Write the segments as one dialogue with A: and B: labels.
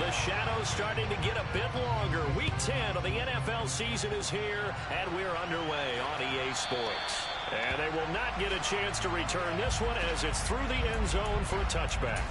A: The shadow's starting to get a bit longer. Week 10 of the NFL season is here, and we're underway on EA Sports. And they will not get a chance to return this one as it's through the end zone for a touchback.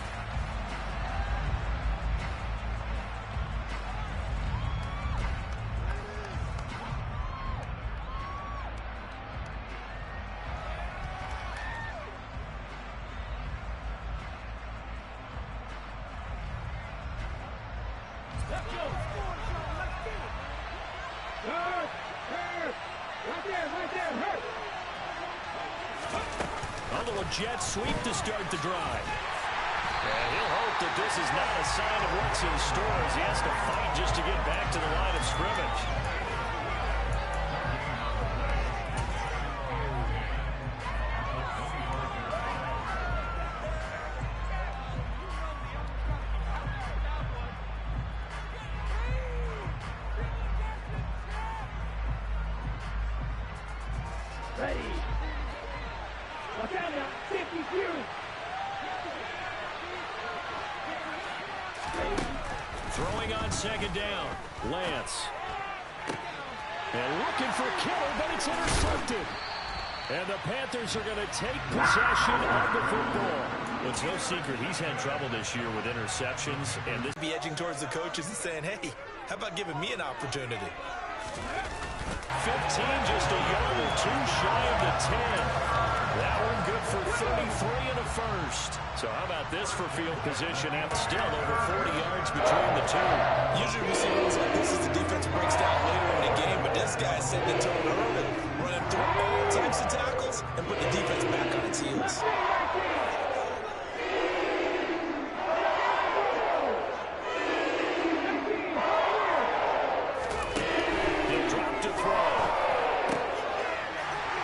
A: Jet sweep to start the drive. And he'll hope that this is not a sign of what's in store as he has to fight just to get back to the line of scrimmage. Throwing on second down. Lance. And looking for Kittle, but it's intercepted. And the Panthers are going to take possession of the football. Well, it's no secret he's had trouble this year with interceptions. And this
B: be edging towards the coaches and saying, hey, how about giving me an opportunity?
A: 15, just a yard or two shy of the 10. That one good for 33 and a first. So how about this for field position? After still over 40 yards between the two.
B: Usually we see runs like this as the defense breaks down later in the game, but this guy's setting the tone early, running through all types of tackles and put the defense back on its heels.
A: He'll drop to throw.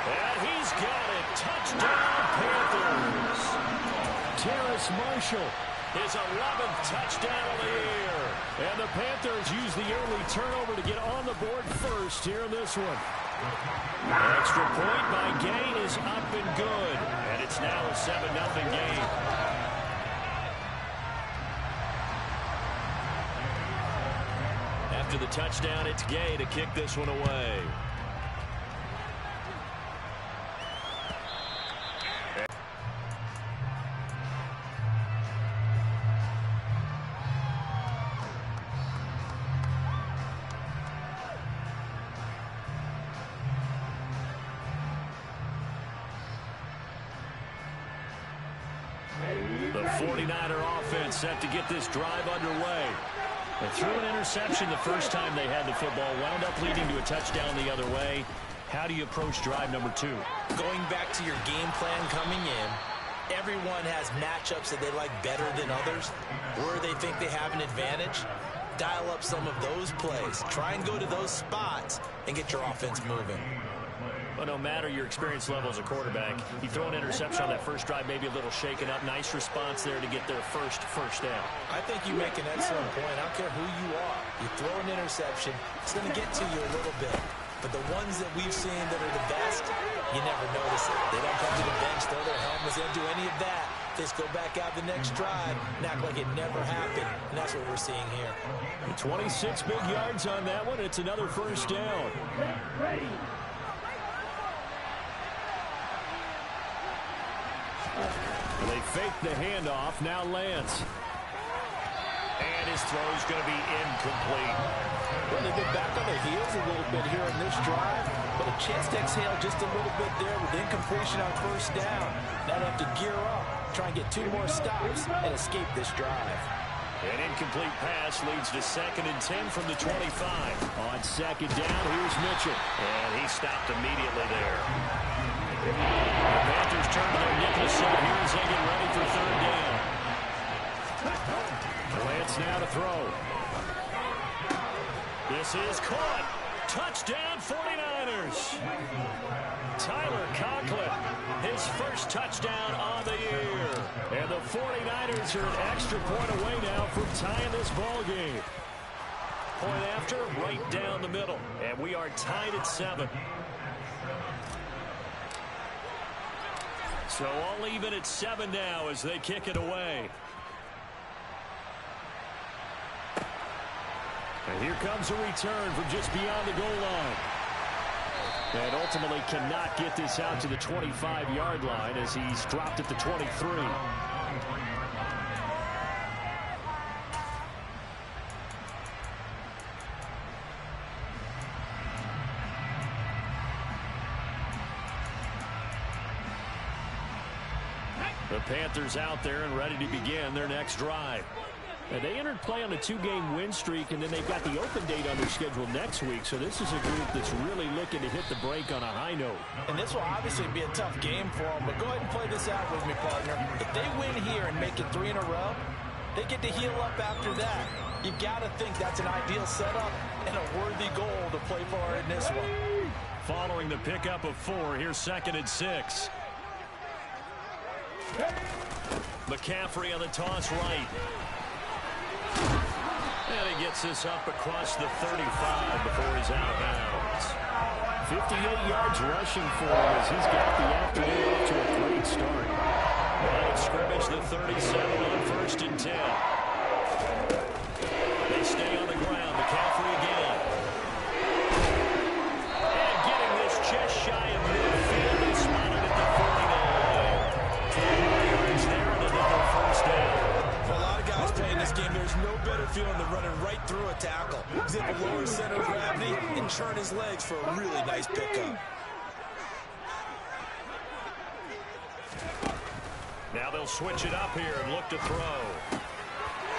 A: And he's got it. Touchdown, Panthers. Terrace Marshall, his 11th touchdown of the year. And the Panthers use the early turnover to get on the board first here in this one. Extra point by Gain is up and good. And it's now a 7-0 game. After the touchdown, it's Gay to kick this one away. The 49er offense set to get this drive underway. They threw an interception the first time they had the football, wound up leading to a touchdown the other way. How do you approach drive number 2?
B: Going back to your game plan coming in, everyone has matchups that they like better than others, where they think they have an advantage. Dial up some of those plays. Try and go to those spots and get your offense moving.
A: Well, no matter your experience level as a quarterback, you throw an interception on that first drive, maybe a little shaken up. Nice response there to get their first down.
B: I think you make an excellent point. I don't care who you are. You throw an interception, it's going to get to you a little bit. But the ones that we've seen that are the best, you never notice it. They don't come to the bench, throw their helmets in, do any of that. They just go back out the next drive and act like it never happened. And that's what we're seeing here.
A: 26 big yards on that one. It's another first down. Ready. They fake the handoff. Now Lance. And his throw's going to be incomplete.
B: Well, they've been back on their heels a little bit here in this drive, but a chance to exhale just a little bit there with incompletion on first down. Now they have to gear up, try and get 2 more stops, and escape this drive.
A: An incomplete pass leads to 2nd and 10 from the 25. On 2nd down, here's Mitchell. And he stopped immediately there. The Panthers turn to their nickel set here as they get ready for 3rd down. Lance now to throw. This is caught. Touchdown 49ers. Tyler Conklin, his first touchdown on the year. And the 49ers are an extra point away now from tying this ball game. Point after, right down the middle. And we are tied at 7. So all even at 7 now as they kick it away. And here comes a return from just beyond the goal line. And ultimately cannot get this out to the 25-yard line as he's dropped at the 23. The Panthers out there and ready to begin their next drive. And they entered play on a 2-game win streak, and then they've got the open date on their schedule next week. So this is a group that's really looking to hit the break on a high note.
B: And this will obviously be a tough game for them, but go ahead and play this out with me, partner. If they win here and make it 3 in a row, they get to heal up after that. You've got to think that's an ideal setup and a worthy goal to play for in this one.
A: Following the pickup of 4, here's 2nd and 6. McCaffrey on the toss right. And he gets this up across the 35 before he's out of bounds. 58 yards rushing for him as he's got the afternoon off to a great start. Line of scrimmage, the 37 on 1st and 10. They stay on the ground. McCaffrey again. And getting this just shy of midfield and spotted at the 49. 12 yards there and another 1st down.
B: For a lot of guys playing this game, there's no better feeling than running right through a tackle. He's able to lower center of gravity and churn his legs for a really nice pickup.
A: Now they'll switch it up here and look to throw.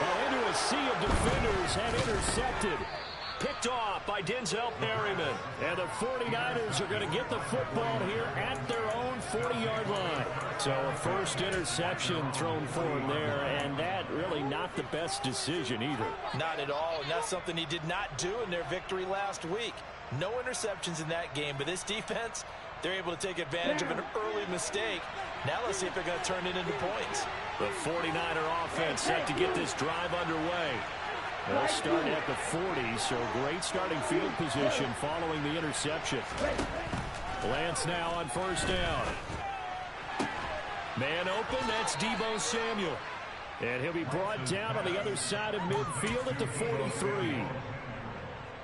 A: Well, into a sea of defenders and intercepted. Picked off by Denzel Perryman. And the 49ers are going to get the football here at their own 40-yard line. So a first interception thrown for him there, and that really not the best decision either.
B: Not at all, and that's something he did not do in their victory last week. No interceptions in that game, but this defense, they're able to take advantage of an early mistake. Now let's see if they're going to turn it into points.
A: The 49er offense set to get this drive underway. They'll start at the 40, so great starting field position following the interception. Lance now on 1st down. Man open, that's Deebo Samuel. And he'll be brought down on the other side of midfield at the 43.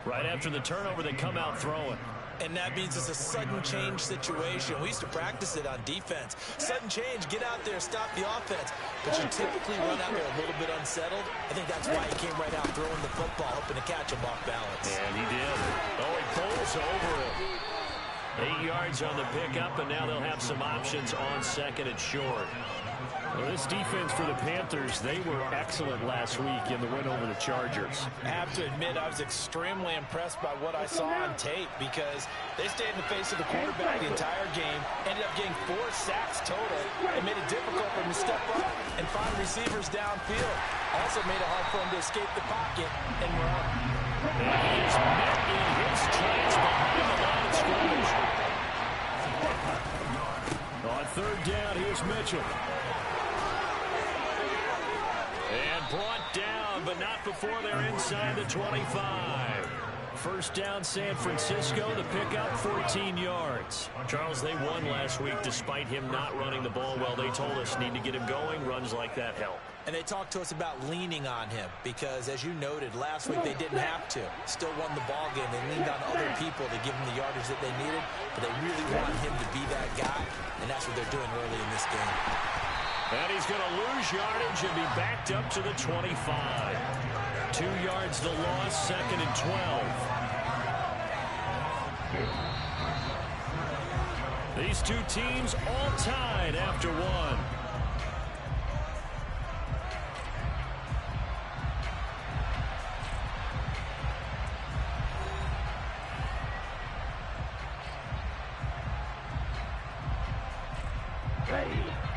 A: Right after the turnover, they come out throwing.
B: And that means it's a sudden change situation. We used to practice it on defense. Sudden change, get out there, stop the offense. But you typically run out there a little bit unsettled. I think that's why he came right out throwing the football, hoping to catch him off balance.
A: And he did. Oh, he pulls over him. 8 yards on the pickup, and now they'll have some options on 2nd and short. Well, this defense for the Panthers, they were excellent last week in the win over the Chargers.
B: I have to admit, I was extremely impressed by what I saw on tape because they stayed in the face of the quarterback the entire game, ended up getting 4 sacks total, and made it difficult for him to step up and find receivers downfield. Also made it hard for him to escape the pocket and run.
A: And he is met in his tracks behind the line of scrimmage. On 3rd down, here's Mitchell. And brought down, but not before they're inside the 25. 1st down, San Francisco. The pickup, 14 yards. Charles, they won last week despite him not running the ball well. They told us need to get him going. Runs like that help.
B: And they talked to us about leaning on him because, as you noted, last week they didn't have to. Still won the ball game. They leaned on other people to give them the yardage that they needed, but they really want him to be that guy, and that's what they're doing early in this game.
A: And he's going to lose yardage and be backed up to the 25. 2 yards the loss, 2nd and 12. These two teams all tied after one.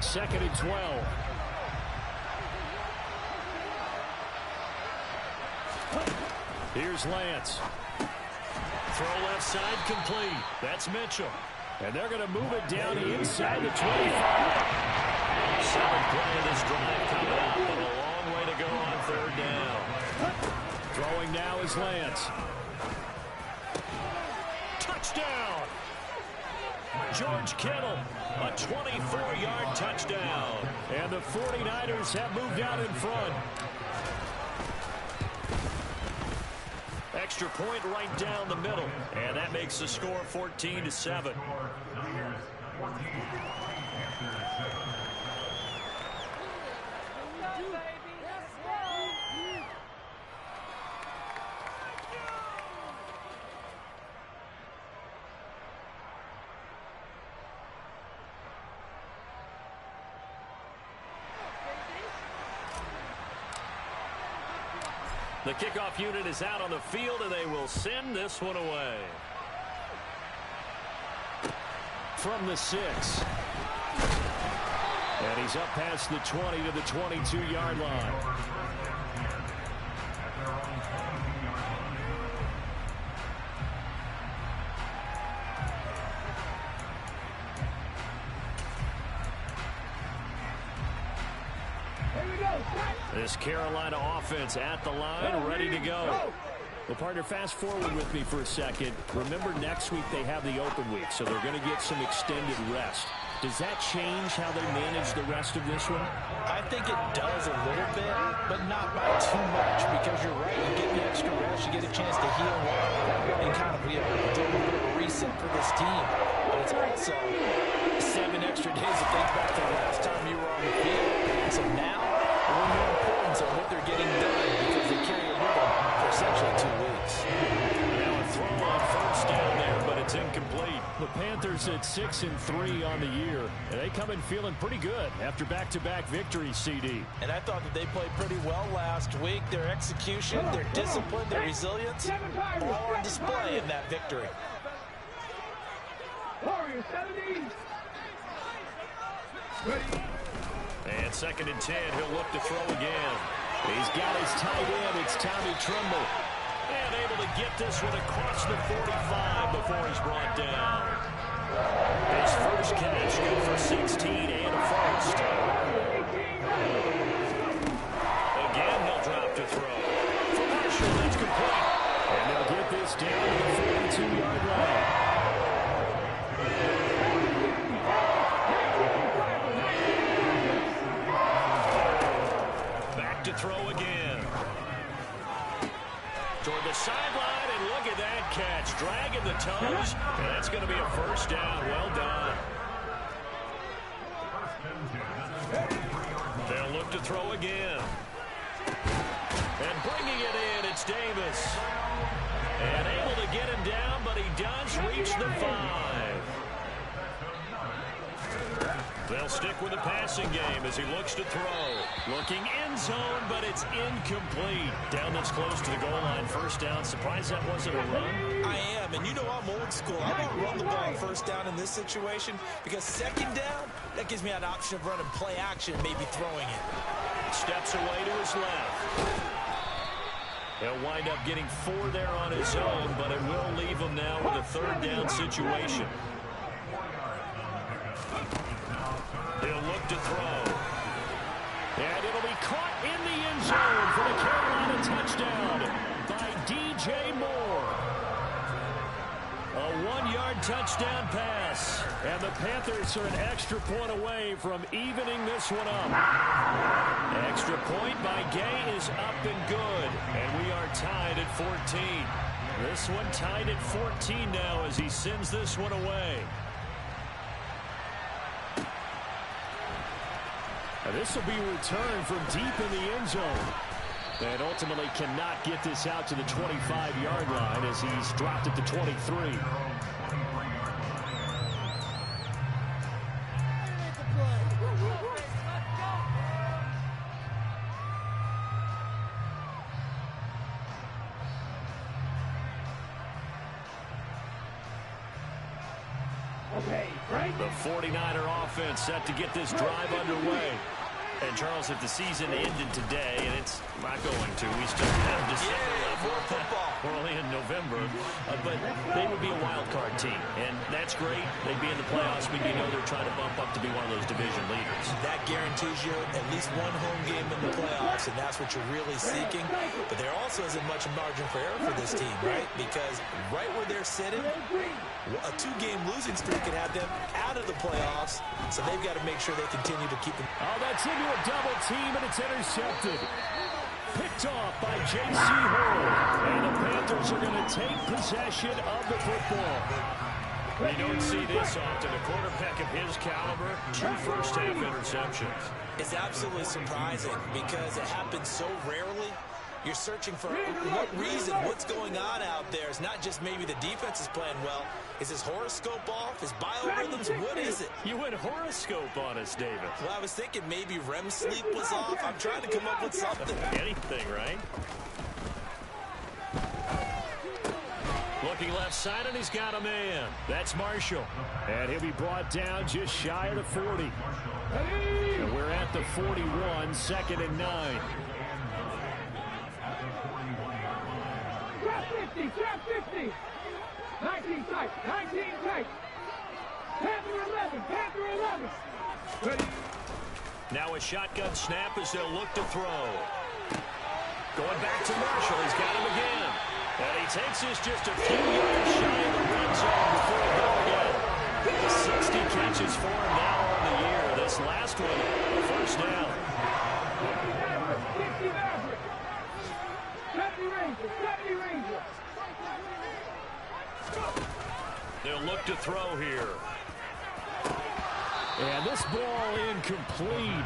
A: Second and 12. Here's Lance. Throw left side complete. That's Mitchell. And they're going to move it down inside the 25. Solid play of this drive coming up, but a long way to go on 3rd down. Throwing now is Lance. Touchdown! George Kittle, a 24-yard touchdown. And the 49ers have moved out in front. extra point right down the middle. And that makes the score 14-7. The kickoff unit is out on the field, and they will send this one away. From the 6. And he's up past the 20 to the 22-yard line. This Carolina offense at the line, ready to go. Well, partner, fast forward with me for a second. Remember, next week they have the open week, so they're going to get some extended rest. Does that change how they manage the rest of this one?
B: I think it does a little bit, but not by too much, because you're right. You get the extra rest, you get a chance to heal up, and kind of do a little bit of a reset for this team. But it's also 7 extra days to think back to the last time you were on the field. So now, a little more importance on what they're getting done, because they carry it with them for essentially 2 weeks.
A: Now a throw on first down there, but it's incomplete. The Panthers at 6-3 on the year, and they come in feeling pretty good after back-to-back victories, CD.
B: And I thought that they played pretty well last week. Their execution, their discipline, their resilience, all on display in that victory.
A: And 2nd and 10, he'll look to throw again. He's got his tight end. It's Tommy Tremble. And able to get this one across the 45 before he's brought down. His first catch, good for 16 and a first. Again, he'll drop to throw. For Marshall, that's complete. And they'll get this down to the 42-yard line. To throw again. Toward the sideline, and look at that catch. Dragging the toes, and that's going to be a first down. Well done. They'll look to throw again. And bringing it in, it's Davis. And able to get him down, but he does reach the 5. They'll stick with the passing game as he looks to throw. Looking end zone, but it's incomplete. Down this close to the goal line. First down. Surprised that wasn't a run?
B: I am, and you know I'm old school. I want to run the ball first down in this situation, because second down, that gives me an option of running play action and maybe throwing it.
A: Steps away to his left. He'll wind up getting 4 there on his own, but it will leave him now with a 3rd down situation. He'll look to throw. And it'll be caught in the end zone for the Carolina touchdown by DJ Moore. A 1-yard touchdown pass. And the Panthers are an extra point away from evening this one up. Extra point by Gay is up and good. And we are tied at 14. This one tied at 14 now as he sends this one away. And this will be returned from deep in the end zone. And ultimately cannot get this out to the 25-yard line as he's dropped it to 23. The 49er offense set to get this drive underway. And, Charles, if the season ended today, and it's not going to, we still have December left.
B: More football.
A: We're only in November. But they would be a wild card team. And that's great. They'd be in the playoffs. But you know they're trying to bump up to be one of those division leaders.
B: That guarantees you at least one home game in the playoffs, and that's what you're really seeking. But there also isn't much margin for error for this team, right? Because right where they're sitting, a 2-game losing streak could have them out of the playoffs, so they've got to make sure they continue to keep them.
A: Oh, that's into a double team, and it's intercepted. Picked off by J.C. Horn. And the Panthers are going to take possession of the football.
C: You don't see this often. A quarterback of his caliber, 2 first-half interceptions.
B: It's absolutely surprising because it happens so rarely. You're searching for what reason, what's going on out there. It's not just maybe the defense is playing well. Is his horoscope off? His biorhythms? What is it?
C: You went horoscope on us, David.
B: Well, I was thinking maybe REM sleep was off. I'm trying to come up with something.
C: Anything, right? Looking left side, and he's got a man.
A: That's Marshall. And he'll be brought down just shy of the 40. And we're at the 41, 2nd and 9.
D: Trap 50, trap 50. 19 tight, 19 tight. Panther 11, Panther 11. Ready.
C: Now a shotgun snap as they'll look to throw. Going back to Marshall. He's got him again. And he takes this just a few yards shy of the red zone before he goes again. 60 catches for him now on the year. This last one, a first down.
D: 50 Maverick. 70 Ranger, 70 Ranger.
C: They'll look to throw here.
A: And this ball incomplete.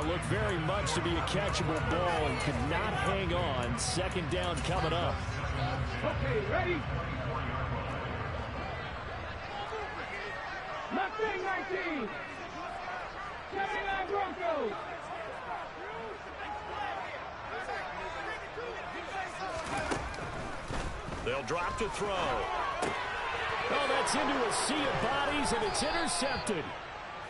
A: Looked very much to be a catchable ball and could not hang on. 2nd down coming up.
D: Okay, ready? Mustang 19. 79 Broncos.
C: They'll drop to throw.
A: Oh, that's into a sea of bodies, and it's intercepted.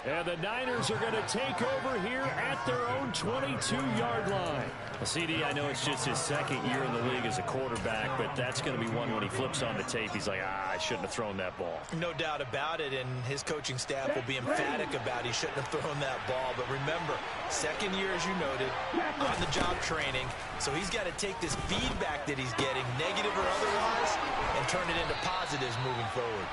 A: And the Niners are going to take over here at their own 22-yard line.
C: Well, CD, I know it's just his 2nd year in the league as a quarterback, but that's going to be one when he flips on the tape. He's like, I shouldn't have thrown that ball.
B: No doubt about it, and his coaching staff will be emphatic about he shouldn't have thrown that ball. But remember, 2nd year, as you noted, on-the-job training. So he's got to take this feedback that he's getting, negative or otherwise, and turn it into positives moving forward.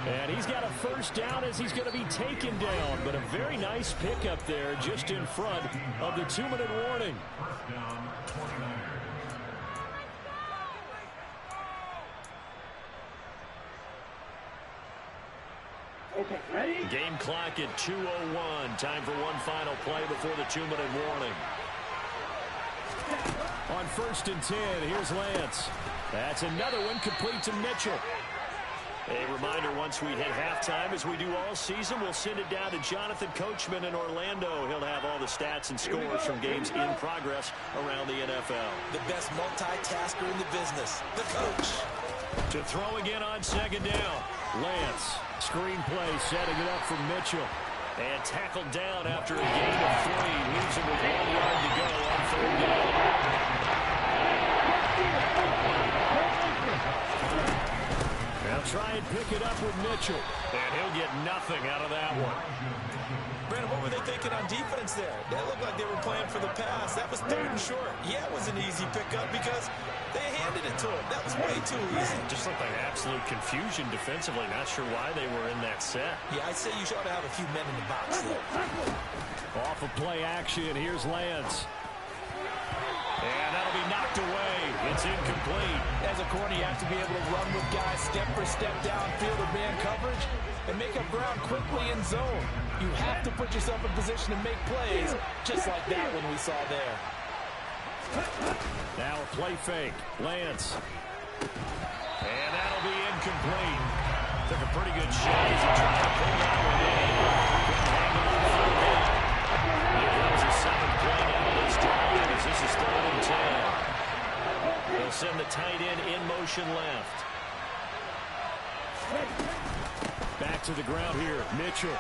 A: And he's got a first down as he's going to be taken down. But a very nice pickup there just in front of the 2-minute warning.
D: Okay, ready?
C: Game clock at 2:01. Time for one final play before the 2-minute warning.
A: On 1st and 10, here's Lance. That's another one complete to Mitchell.
C: A reminder, once we hit halftime, as we do all season, we'll send it down to Jonathan Coachman in Orlando. He'll have all the stats and scores from games in progress around the NFL.
B: The best multitasker in the business, the coach.
C: To throw again on 2nd down.
A: Lance, screen play, setting it up for Mitchell.
C: And tackled down after a gain of 3. Leaves him with 1 yard to go on 3rd down.
A: They'll try and pick it up with Mitchell.
C: And he'll get nothing out of that one.
B: Brandon, what were they thinking on defense there? That looked like they were playing for the pass. That was 3rd and short. Yeah, it was an easy pickup because they handed it to him. That was way too easy.
C: Just looked like absolute confusion defensively. Not sure why they were in that set.
B: Yeah, I'd say you ought to have a few men in the box there.
A: Off of play action, here's Lance.
C: And that'll be knocked away. It's incomplete.
E: As a corner, you have to be able to run with guys step for step downfield or man coverage and make up ground quickly in zone. You have to put yourself in position to make plays, just like that one we saw there.
A: Now a play fake. Lance.
C: And that'll be incomplete. Took a pretty good shot as he tried to pull that one in. Couldn't hang on for a bit. Here comes the 7th play now this drive as this is 3rd and 10. They'll send the tight end in motion left.
A: Back to the ground here. Mitchell.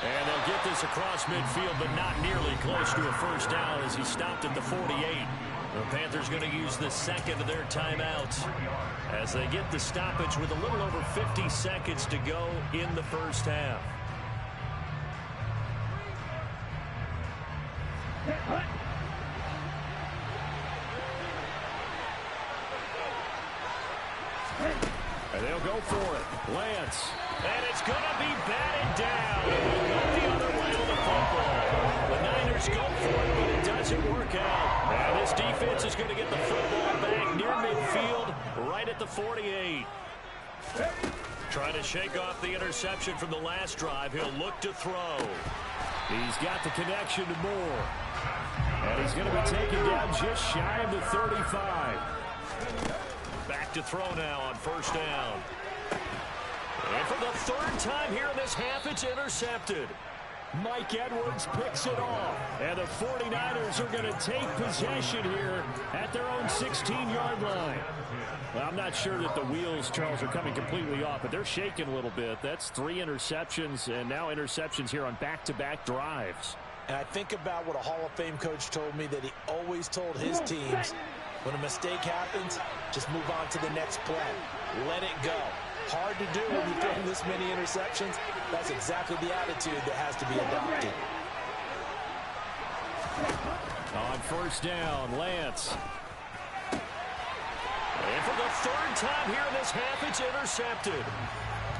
C: And they'll get this across midfield, but not nearly close to a first down as he stopped at the 48. The Panthers going to use the 2nd of their timeouts as they get the stoppage with a little over 50 seconds to go in the first half.
A: And they'll go for it. Lance.
C: And it's going to be batted down. And we go the other way with the football. The Niners go for it, but it doesn't work out. And this defense is going to get the football back near midfield, right at the 48. Trying to shake off the interception from the last drive. He'll look to throw.
A: He's got the connection to Moore. And he's going to be taken down just shy of the 35.
C: Back to throw now on first down. And for the third time here in this half, it's intercepted.
A: Mike Edwards picks it off. And the 49ers are going to take possession here at their own 16-yard line. Well, I'm not sure that the wheels, Charles, are coming completely off, but they're shaking a little bit. That's 3 interceptions, and now interceptions here on back-to-back drives.
B: And I think about what a Hall of Fame coach told me, that he always told his teams, when a mistake happens, just move on to the next play. Let it go. Hard to do when you're throwing this many interceptions. That's exactly the attitude that has to be adopted.
A: On first down, Lance.
C: And for the third time here in this half, it's intercepted.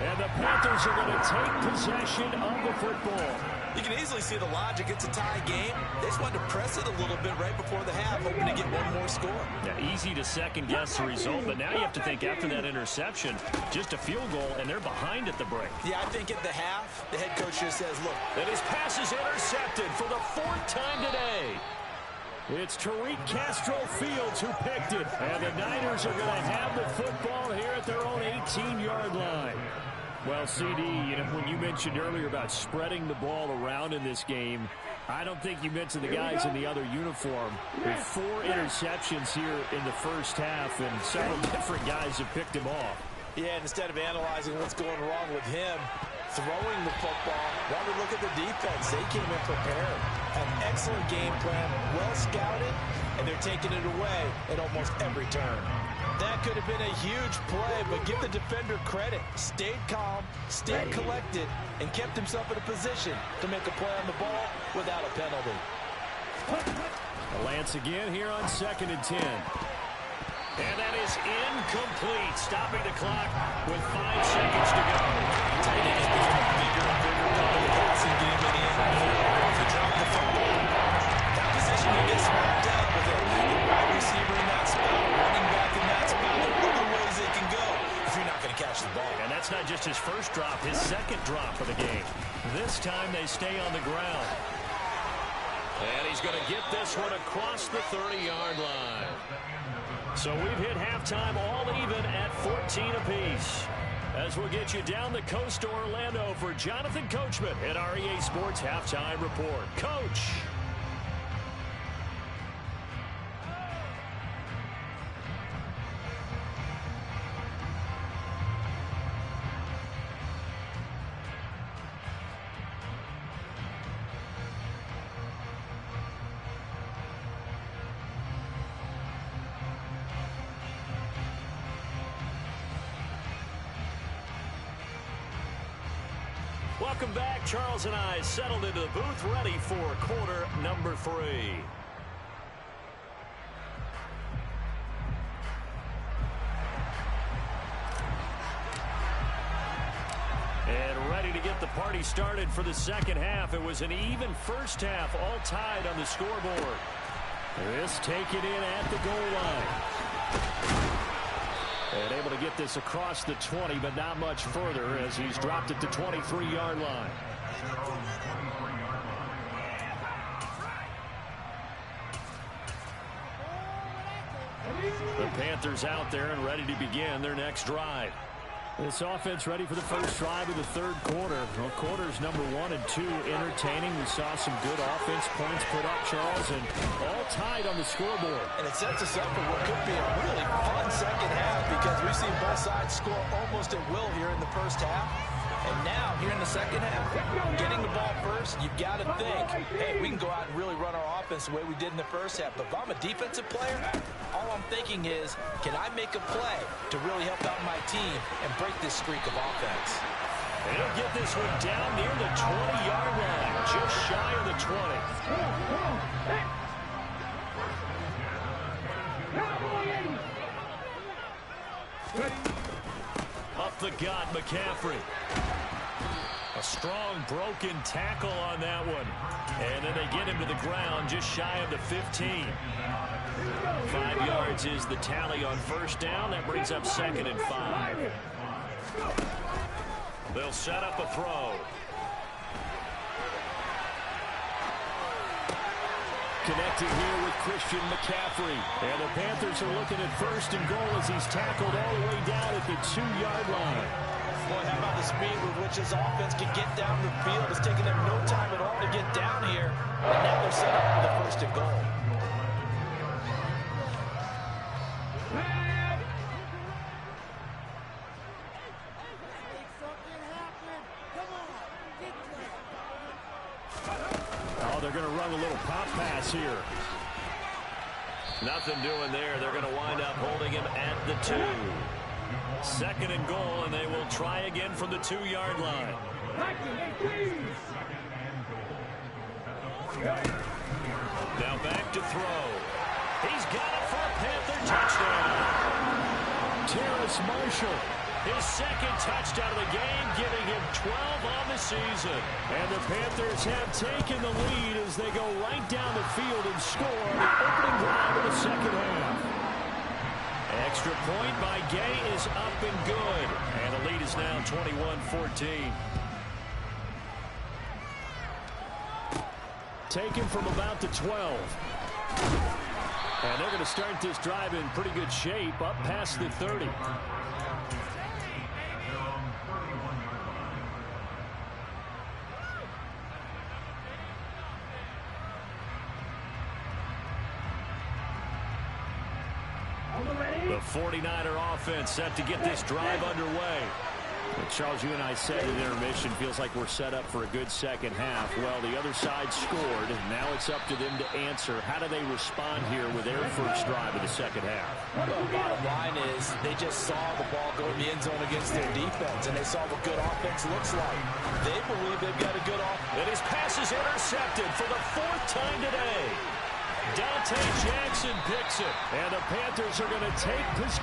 A: And the Panthers are going to take possession of the football.
B: You can easily see the logic. It's a tie game. They just wanted to press it a little bit right before the half, hoping to get one more score.
C: Yeah, easy to second-guess the result, but now you have to think after that interception, just a field goal, and they're behind at the break.
B: Yeah, I think at the half, the head coach just says, look.
C: And his pass is intercepted for the 4th time today.
A: It's Tariq Castro-Fields who picked it. And the Niners are going to have the football here at their own 18-yard line. Well, CD, when you mentioned earlier about spreading the ball around in this game, I don't think you mentioned the guys in the other uniform. With 4 interceptions here in the first half, and several different guys have picked him off.
B: Yeah, and instead of analyzing what's going wrong with him, throwing the football, rather look at the defense. They came in prepared. An excellent game plan, well scouted, and they're taking it away at almost every turn. That could have been a huge play, but give the defender credit. Stayed calm, stayed collected, and kept himself in a position to make a play on the ball without a penalty.
A: Lance again here on 2nd and 10.
C: And that is incomplete, stopping the clock with 5 seconds to go.
B: Tight end is becoming a bigger and bigger part of the passing game in the NFL. If you drop the football, that position you get swapped out with a wide receiver in that spot, running back in that spot. There are other ways they can go if you're not going to catch the ball.
C: And that's not just his first drop, his second drop of the game. This time they stay on the ground. And he's going to get this one across the 30-yard line. So we've hit halftime all even at 14 apiece. As we'll get you down the coast to Orlando for Jonathan Coachman at our EA Sports Halftime Report. Coach. Welcome back. Charles and I settled into the booth, ready for quarter number 3. And ready to get the party started for the second half. It was an even first half, all tied on the scoreboard.
A: This taken in at the goal line. And able to get this across the 20, but not much further as he's dropped it to 23-yard line. The Panthers out there and ready to begin their next drive. This offense ready for the first drive of the third quarter. Well, quarters number 1 and 2 entertaining. We saw some good offense points put up, Charles, and all tied on the scoreboard.
B: And it sets us up for what could be a really fun second half, because we've seen both sides score almost at will here in the first half. And now, here in the second half, getting the ball first, you've got to think, hey, we can go out and really run our offense the way we did in the first half. But if I'm a defensive player, all I'm thinking is, can I make a play to really help out my team and break this streak of offense?
C: They'll get this one down near the 20-yard line, just shy of the 20. Up the gut, McCaffrey. A strong broken tackle on that one. And then they get him to the ground just shy of the 15. 5 yards is the tally on first down. That brings up 2nd and 5. They'll set up a throw.
A: Connecting here with Christian McCaffrey. And the Panthers are looking at 1st and goal as he's tackled all the way down at the 2-yard line.
E: Boy, how about the speed with which his offense can get down the field? It's taken them no time at all to get down here. And now they're set up for the 1st and goal.
A: Oh, they're going to run a little pop pass here.
C: Nothing doing there. They're going to wind up holding him at the 2. 2nd and goal, and they will try again from the 2-yard line. Now back to throw. He's got it for a Panther touchdown.
A: Terrace Marshall.
C: His 2nd touchdown of the game, giving him 12 on the season.
A: And the Panthers have taken the lead as they go right down the field and score on the opening drive of the 2nd half.
C: Extra point by Gay is up and good. And the lead is now 21-14.
A: Taken from about the 12. And they're going to start this drive in pretty good shape, up past the 30.
C: The 49er offense set to get this drive underway.
A: Well, Charles, you and I said at intermission, feels like we're set up for a good second half. Well, the other side scored. Now it's up to them to answer. How do they respond here with their first drive of the second half?
E: Well, bottom line is they just saw the ball go in the end zone against their defense, and they saw what good offense looks like. They believe they've got a good offense.
C: And his pass is intercepted for the 4th time today. Dante Jackson picks it.
A: And the Panthers are going to take this.